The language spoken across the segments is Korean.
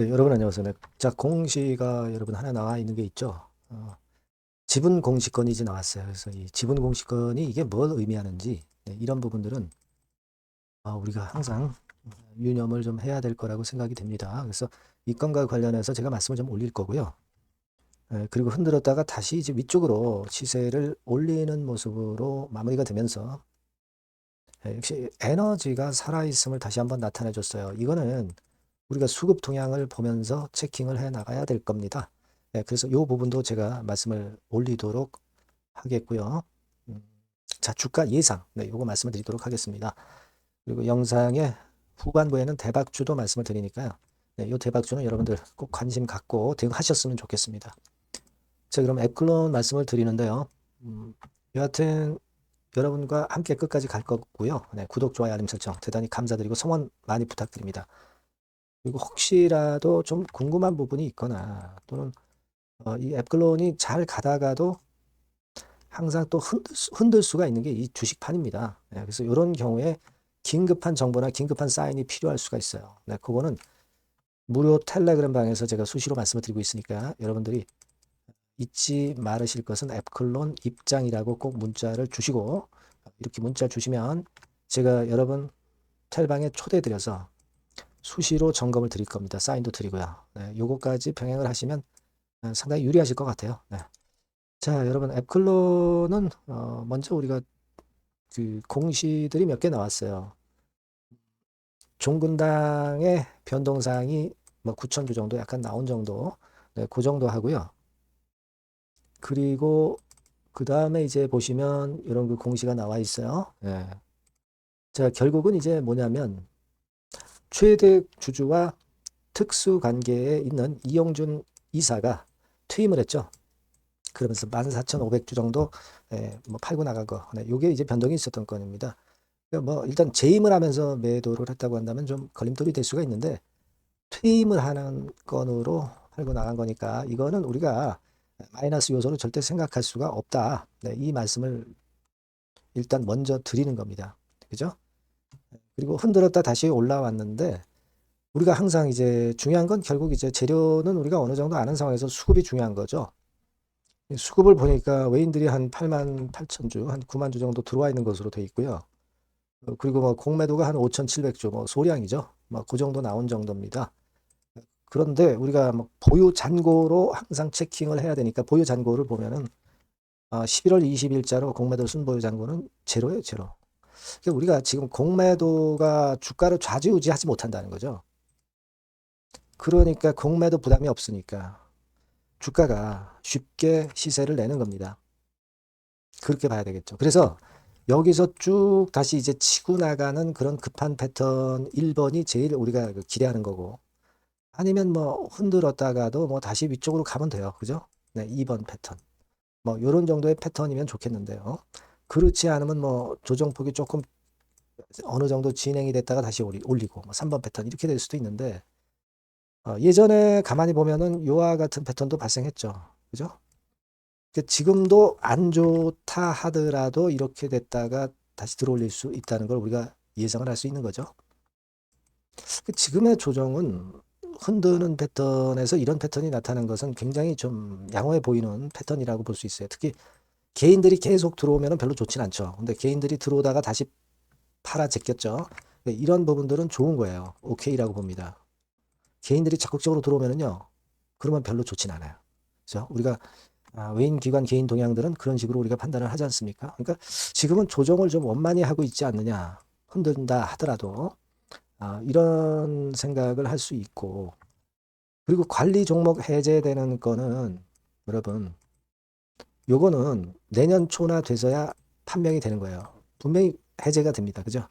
네, 여러분 안녕하세요. 네, 자, 공시가 여러분 하나 나와 있는 게 있죠. 지분 공시권이 이제 나왔어요. 그래서 이 지분 공시권이 이게 뭘 의미하는지 네, 이런 부분들은 우리가 항상 유념을 좀 해야 될 거라고 생각이 됩니다. 그래서 이 건과 관련해서 제가 말씀을 좀 올릴 거고요. 그리고 흔들었다가 다시 이제 위쪽으로 시세를 올리는 모습으로 마무리가 되면서 역시 에너지가 살아있음을 다시 한번 나타내 줬어요. 이거는 우리가 수급 동향을 보면서 체킹을 해 나가야 될 겁니다. 그래서 이 부분도 제가 말씀을 올리도록 하겠고요. 음, 자, 주가 예상. 네, 요거 말씀을 드리도록 하겠습니다. 그리고 영상의 후반부에는 대박주도 말씀을 드리니까요. 네, 요 대박주는 여러분들 꼭 관심 갖고 대응하셨으면 좋겠습니다. 자, 그럼 앱클론 말씀을 드리는데요. 여하튼 여러분과 함께 끝까지 갈 거고요. 네, 구독, 좋아요, 알림 설정 대단히 감사드리고 성원 많이 부탁드립니다. 그리고 혹시라도 좀 궁금한 부분이 있거나 또는 이 앱클론이 잘 가다가도 항상 또 흔들 수가 있는 게 이 주식판입니다. 네, 그래서 이런 경우에 긴급한 정보나 긴급한 사인이 필요할 수가 있어요. 네, 그거는 무료 텔레그램 방에서 제가 수시로 말씀을 드리고 있으니까 여러분들이 잊지 말으실 것은 앱클론 입장이라고 꼭 문자를 주시고 이렇게 문자 주시면 제가 여러분 텔방에 초대드려서 수시로 점검을 드릴 겁니다. 사인도 드리고요. 네, 요거까지 병행을 하시면 상당히 유리하실 것 같아요. 네. 자, 여러분 앱클론은 먼저 우리가 그 공시들이 몇 개 나왔어요. 종근당의 변동사항이 뭐 9,000주 정도 약간 나온 정도, 네, 그 정도 하고요. 그리고 그 다음에 이제 보시면 이런 그 공시가 나와 있어요. 네. 자, 결국은 이제 뭐냐면 최대 주주와 특수 관계에 있는 이용준 이사가 퇴임을 했죠. 그러면서 14,500주 정도 뭐 팔고 나간 거. 네, 요게 이제 변동이 있었던 건입니다. 그러니까 뭐 일단 재임을 하면서 매도를 했다고 한다면 좀 걸림돌이 될 수가 있는데 퇴임을 하는 건으로 팔고 나간 거니까 이거는 우리가 마이너스 요소로 절대 생각할 수가 없다. 네, 이 말씀을 일단 먼저 드리는 겁니다. 그죠? 그리고 흔들었다 다시 올라왔는데 우리가 항상 이제 중요한 건 결국 이제 재료는 우리가 어느 정도 아는 상황에서 수급이 중요한 거죠. 수급을 보니까 외인들이 한 8만 8천 주, 한 9만 주 정도 들어와 있는 것으로 돼 있고요. 그리고 뭐 공매도가 한 5,700주, 뭐 소량이죠. 뭐 그 정도 나온 정도입니다. 그런데 우리가 뭐 보유 잔고로 항상 체킹을 해야 되니까 보유 잔고를 보면은 11월 20일자로 공매도 순보유 잔고는 제로예요, 제로. 그러니까 우리가 지금 공매도가 주가를 좌지우지하지 못한다는 거죠. 그러니까 공매도 부담이 없으니까 주가가 쉽게 시세를 내는 겁니다. 그렇게 봐야 되겠죠. 그래서 여기서 쭉 다시 이제 치고 나가는 그런 급한 패턴 1번이 제일 우리가 기대하는 거고 아니면 뭐 흔들었다가도 뭐 다시 위쪽으로 가면 돼요. 그죠? 네, 2번 패턴. 뭐 요런 정도의 패턴이면 좋겠는데요. 그렇지 않으면 뭐 조정폭이 조금 어느 정도 진행이 됐다가 다시 올리고 뭐 3번 패턴 이렇게 될 수도 있는데 예전에 가만히 보면은 요와 같은 패턴도 발생했죠. 그죠? 지금도 안 좋다 하더라도 이렇게 됐다가 다시 들어올릴 수 있다는 걸 우리가 예상을 할 수 있는 거죠. 지금의 조정은 흔드는 패턴에서 이런 패턴이 나타나는 것은 굉장히 좀 양호해 보이는 패턴이라고 볼 수 있어요. 특히 개인들이 계속 들어오면 별로 좋진 않죠. 근데 개인들이 들어오다가 다시 팔아 제꼈죠. 이런 부분들은 좋은 거예요. 오케이라고 봅니다. 개인들이 적극적으로 들어오면은요, 그러면 별로 좋진 않아요. 그죠? 우리가 외인 기관 개인 동향들은 그런 식으로 우리가 판단을 하지 않습니까? 그러니까 지금은 조정을 좀 원만히 하고 있지 않느냐. 흔든다 하더라도 이런 생각을 할 수 있고 그리고 관리 종목 해제되는 거는 여러분 요거는 내년 초나 돼서야 판명이 되는 거예요. 분명히 해제가 됩니다. 그죠?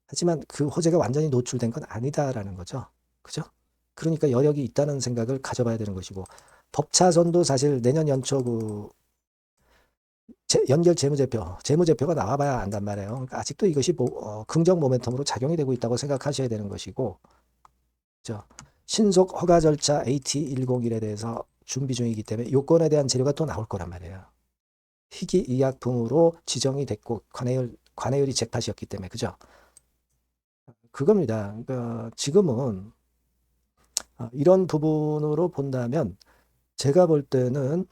하지만 그 호재가 완전히 노출된 건 아니다라는 거죠. 그죠? 그러니까 여력이 있다는 생각을 가져봐야 되는 것이고 법차선도 사실 내년 연초 그 연결 재무제표가 나와봐야 안단 말이에요. 그러니까 아직도 이것이 긍정 모멘텀으로 작용이 되고 있다고 생각하셔야 되는 것이고, 저 신속 허가 절차 AT101에 대해서 준비 중이기 때문에 요건에 대한 재료가 또 나올 거란 말이에요. 희귀의약품으로 지정이 됐고 관해율이 108이었기 때문에 그죠? 그겁니다. 그러니까 지금은 이런 부분으로 본다면 제가 볼 때는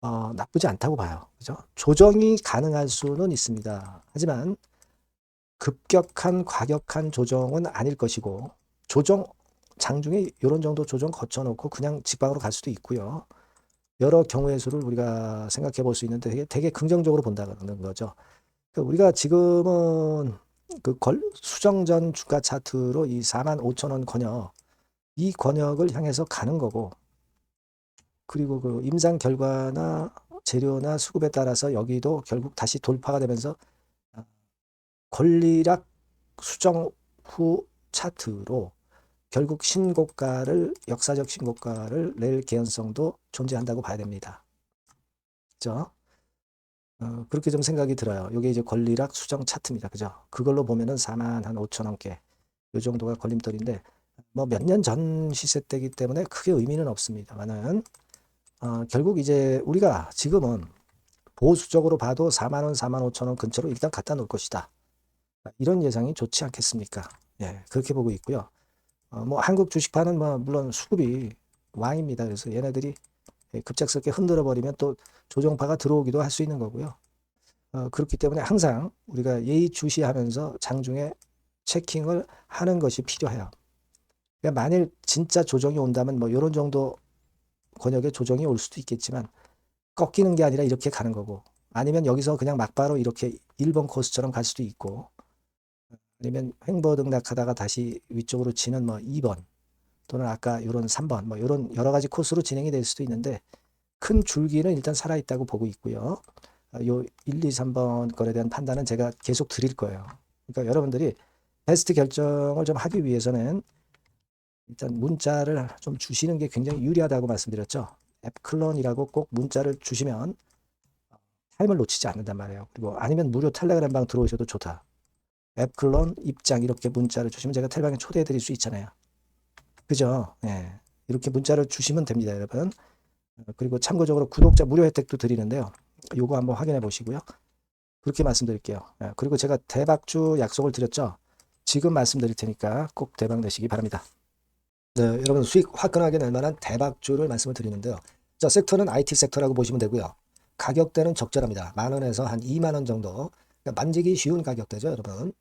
나쁘지 않다고 봐요. 그죠? 조정이 가능할 수는 있습니다. 하지만 급격한 과격한 조정은 아닐 것이고 조정 장중에 이런 정도 조정 거쳐놓고 그냥 직방으로 갈 수도 있고요. 여러 경우의 수를 우리가 생각해 볼 수 있는데 되게 긍정적으로 본다는 거죠. 그러니까 우리가 지금은 그 수정전 주가 차트로 이 45,000원 권역, 이 권역을 향해서 가는 거고, 그리고 그 임상 결과나 재료나 수급에 따라서 여기도 결국 다시 돌파가 되면서 권리락 수정 후 차트로 결국 역사적 신고가를 낼 개연성도 존재한다고 봐야 됩니다. 그죠? 그렇게 좀 생각이 들어요. 이게 이제 권리락 수정 차트입니다. 그죠? 그걸로 보면은 45,000원께 이 정도가 걸림돌인데, 뭐 몇 년 전 시세 때이기 때문에 크게 의미는 없습니다만은, 결국 이제 우리가 지금은 보수적으로 봐도 40,000원, 45,000원 근처로 일단 갖다 놓을 것이다. 이런 예상이 좋지 않겠습니까? 예, 그렇게 보고 있고요. 뭐 한국 주식판은 뭐 물론 수급이 왕입니다. 그래서 얘네들이 급작스럽게 흔들어 버리면 또 조정파가 들어오기도 할 수 있는 거고요. 그렇기 때문에 항상 우리가 예의주시하면서 장중에 체킹을 하는 것이 필요해요. 그러니까 만일 진짜 조정이 온다면 뭐 이런 정도 권역의 조정이 올 수도 있겠지만 꺾이는 게 아니라 이렇게 가는 거고, 아니면 여기서 그냥 막바로 이렇게 1번 코스처럼 갈 수도 있고, 아니면 횡보등락하다가 다시 위쪽으로 치는 뭐 2번 또는 아까 이런 3번 뭐 이런 여러 가지 코스로 진행이 될 수도 있는데, 큰 줄기는 일단 살아있다고 보고 있고요. 요 1, 2, 3번 거에 대한 판단은 제가 계속 드릴 거예요. 그러니까 여러분들이 베스트 결정을 좀 하기 위해서는 일단 문자를 좀 주시는 게 굉장히 유리하다고 말씀드렸죠. 앱클론이라고 꼭 문자를 주시면 타임을 놓치지 않는단 말이에요. 그리고 아니면 무료 텔레그램 방 들어오셔도 좋다. 앱클론 입장 이렇게 문자를 주시면 제가 텔레그램에 초대해 드릴 수 있잖아요. 그죠? 예. 이렇게 문자를 주시면 됩니다, 여러분. 그리고 참고적으로 구독자 무료 혜택도 드리는데요. 요거 한번 확인해 보시고요. 그렇게 말씀드릴게요. 그리고 제가 대박주 약속을 드렸죠. 지금 말씀드릴 테니까 꼭 대박 내시기 바랍니다. 네, 여러분 수익 화끈하게 낼 만한 대박주를 말씀을 드리는데요. 자, 섹터는 IT 섹터라고 보시면 되고요. 가격대는 적절합니다. 10,000원에서 한 20,000원 정도. 그러니까 만지기 쉬운 가격대죠, 여러분.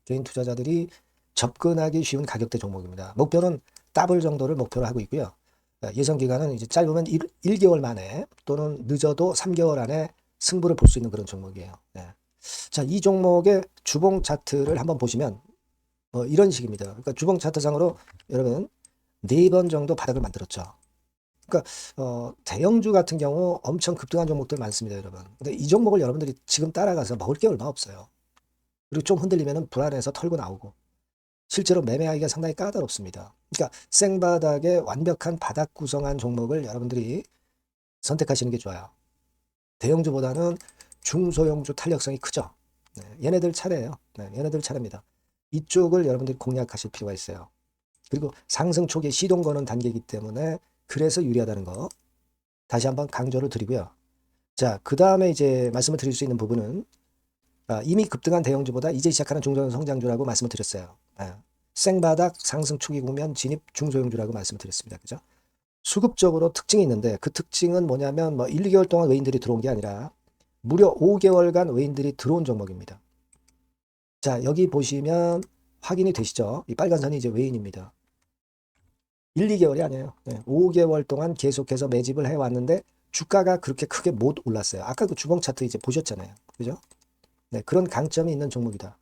개인 투자자들이 접근하기 쉬운 가격대 종목입니다. 목표는 더블 정도를 목표로 하고 있고요. 예상 기간은 이제 짧으면 1개월 만에 또는 늦어도 3개월 안에 승부를 볼 수 있는 그런 종목이에요. 네. 자, 이 종목의 주봉 차트를 한번 보시면 이런 식입니다. 그러니까 주봉 차트상으로 여러분 4번 정도 바닥을 만들었죠. 그러니까 대형주 같은 경우 엄청 급등한 종목들 많습니다, 여러분. 근데 이 종목을 여러분들이 지금 따라가서 먹을 게 얼마 없어요. 그리고 좀 흔들리면 불안해서 털고 나오고, 실제로 매매하기가 상당히 까다롭습니다. 그러니까 생바닥에 완벽한 바닥 구성한 종목을 여러분들이 선택하시는 게 좋아요. 대형주보다는 중소형주 탄력성이 크죠. 네, 얘네들 차례예요. 네, 얘네들 차례입니다. 이쪽을 여러분들이 공략하실 필요가 있어요. 그리고 상승 초기에 시동 거는 단계이기 때문에 그래서 유리하다는 거 다시 한번 강조를 드리고요. 자, 그 다음에 이제 말씀을 드릴 수 있는 부분은 이미 급등한 대형주보다 이제 시작하는 중소성장주라고 말씀을 드렸어요. 생바닥 상승 초기 국면 진입 중소형주라고 말씀을 드렸습니다. 그죠? 수급적으로 특징이 있는데 그 특징은 뭐냐면 뭐 1, 2개월 동안 외인들이 들어온 게 아니라 무려 5개월간 외인들이 들어온 종목입니다. 자, 여기 보시면 확인이 되시죠? 이 빨간 선이 이제 외인입니다. 1, 2개월이 아니에요. 네, 5개월 동안 계속해서 매집을 해왔는데 주가가 그렇게 크게 못 올랐어요. 아까 그 주봉 차트 이제 보셨잖아요. 그죠? 네, 그런 강점이 있는 종목이다.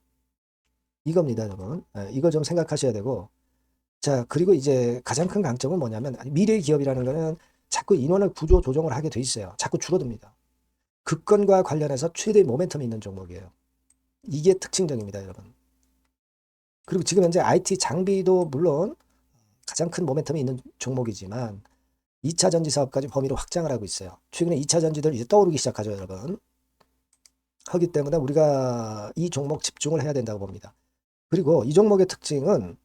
이겁니다, 여러분. 네, 이걸 좀 생각하셔야 되고. 자, 그리고 이제 가장 큰 강점은 뭐냐면 미래 기업이라는 거는 자꾸 인원을 구조 조정을 하게 돼 있어요. 자꾸 줄어듭니다. 급권과 관련해서 최대의 모멘텀이 있는 종목이에요. 이게 특징적입니다, 여러분. 그리고 지금 현재 IT 장비도 물론 가장 큰 모멘텀이 있는 종목이지만 2차 전지 사업까지 범위로 확장을 하고 있어요. 최근에 2차 전지들 이제 떠오르기 시작하죠, 여러분. 하기 때문에 우리가 이 종목 집중을 해야 된다고 봅니다. 그리고 이 종목의 특징은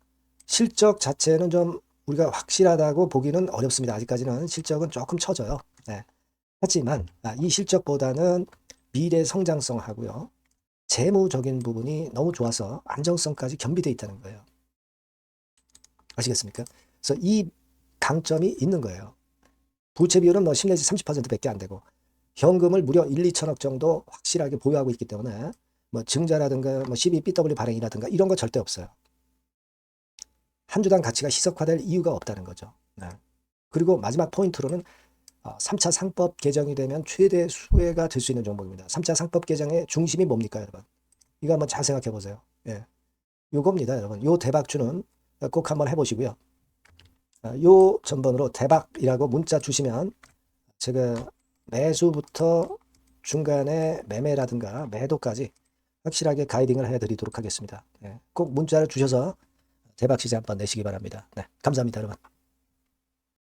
실적 자체는 좀 우리가 확실하다고 보기는 어렵습니다. 아직까지는 실적은 조금 처져요. 네. 하지만 이 실적보다는 미래 성장성하고요. 재무적인 부분이 너무 좋아서 안정성까지 겸비되어 있다는 거예요. 아시겠습니까? 그래서 이 강점이 있는 거예요. 부채 비율은 뭐 10 내지 30%밖에 안 되고 현금을 무려 1, 2천억 정도 확실하게 보유하고 있기 때문에 뭐 증자라든가 뭐 12BW 발행이라든가 이런 거 절대 없어요. 한 주당 가치가 희석화될 이유가 없다는 거죠. 네. 그리고 마지막 포인트로는 3차 상법 개정이 되면 최대 수혜가 될 수 있는 종목입니다. 3차 상법 개정의 중심이 뭡니까, 여러분? 이거 한번 잘 생각해 보세요. 예. 요겁니다, 여러분. 요 대박주는 꼭 한번 해보시고요. 요 전번으로 대박이라고 문자 주시면 제가 매수부터 중간에 매매라든가 매도까지 확실하게 가이딩을 해드리도록 하겠습니다. 예. 꼭 문자를 주셔서 대박 시세 한번 내시기 바랍니다. 네, 감사합니다, 여러분.